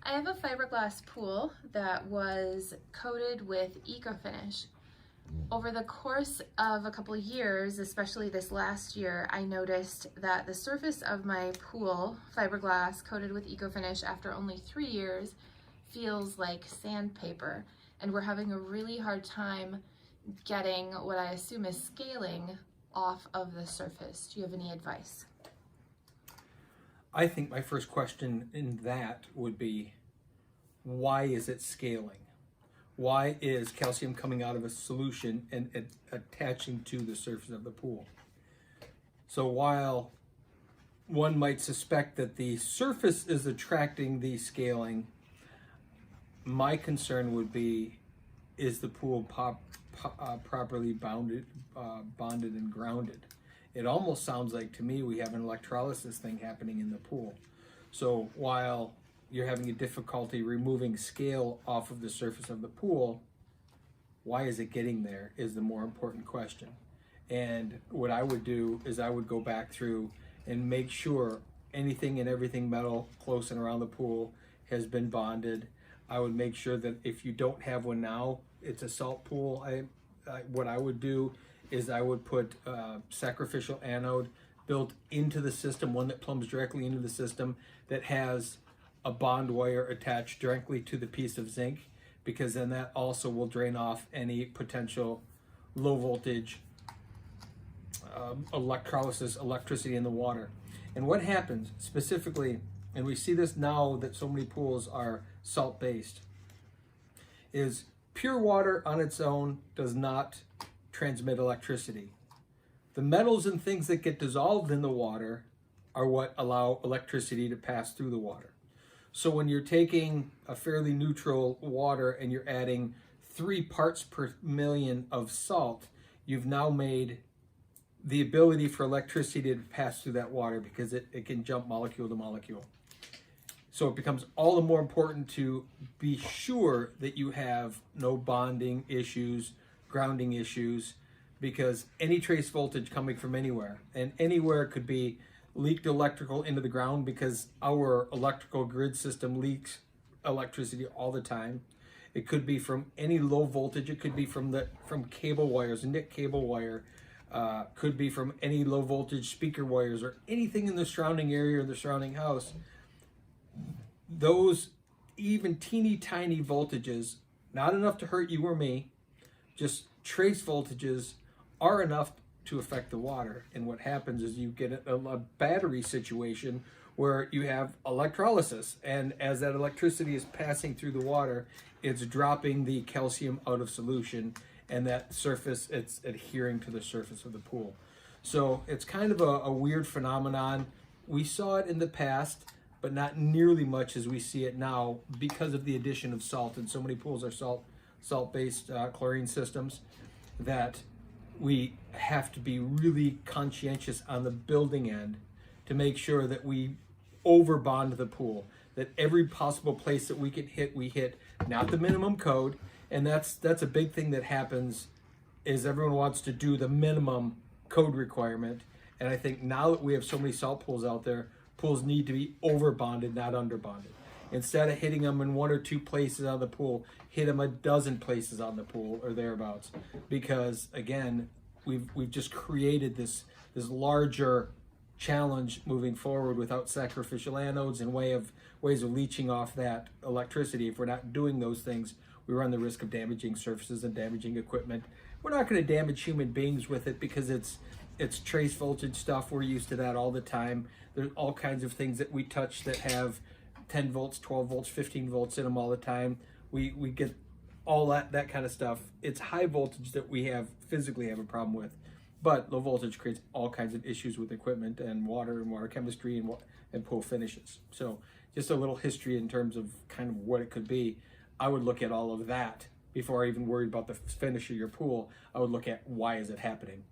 I have a fiberglass pool that was coated with ecoFinish. Over the course of a couple of years, especially this last year, I noticed that the surface of my pool, fiberglass coated with ecoFinish after only 3 years, feels like sandpaper. And we're having a really hard time getting what I assume is scaling off of the surface. Do you have any advice? I think my first question in that would be, why is it scaling? Why is calcium coming out of a solution and attaching to the surface of the pool? So while one might suspect that the surface is attracting the scaling, my concern would be, is the pool properly bonded and grounded? It almost sounds like to me we have an electrolysis thing happening in the pool. So while you're having a difficulty removing scale off of the surface of the pool, why is it getting there is the more important question. And what I would do is I would go back through and make sure anything and everything metal close and around the pool has been bonded. I would make sure that if you don't have one now, it's a salt pool. What I would do is I would put sacrificial anode built into the system, one that plumbs directly into the system, that has a bond wire attached directly to the piece of zinc, because then that also will drain off any potential low voltage electricity in the water. And what happens specifically, and we see this now that so many pools are salt based, is pure water on its own does not transmit electricity. The metals and things that get dissolved in the water are what allow electricity to pass through the water. So when you're taking a fairly neutral water and you're adding 3 parts per million of salt, you've now made the ability for electricity to pass through that water, because it can jump molecule to molecule. So it becomes all the more important to be sure that you have no bonding issues, grounding issues, because any trace voltage coming from anywhere, and anywhere could be leaked electrical into the ground, because our electrical grid system leaks electricity all the time. It could be from any low voltage. It could be from cable wires, nick cable wire. Could be from any low voltage speaker wires or anything in the surrounding area or the surrounding house. Those even teeny tiny voltages, not enough to hurt you or me, just trace voltages, are enough to affect the water. And what happens is you get a battery situation where you have electrolysis, and as that electricity is passing through the water, it's dropping the calcium out of solution, and that surface, it's adhering to the surface of the pool. So it's kind of a weird phenomenon. We saw it in the past, but not nearly much as we see it now, because of the addition of salt. And so many pools are salt-based chlorine systems, that we have to be really conscientious on the building end to make sure that we over bond the pool, that every possible place that we can hit, we hit, not the minimum code. And that's a big thing that happens, is everyone wants to do the minimum code requirement. And I think now that we have so many salt pools out there, pools need to be over bonded, not under bonded. Instead of hitting them in 1 or 2 places on the pool, hit them a dozen places on the pool or thereabouts. Because again, we've just created this larger challenge moving forward without sacrificial anodes and ways of leaching off that electricity. If we're not doing those things, we run the risk of damaging surfaces and damaging equipment. We're not going to damage human beings with it, because it's trace voltage stuff. We're used to that all the time. There's all kinds of things that we touch that have 10 volts, 12 volts, 15 volts in them all the time. We get all that kind of stuff. It's high voltage that we physically have a problem with, but low voltage creates all kinds of issues with equipment and water chemistry and pool finishes. So just a little history in terms of kind of what it could be. I would look at all of that before I even worried about the finish of your pool. I would look at, why is it happening?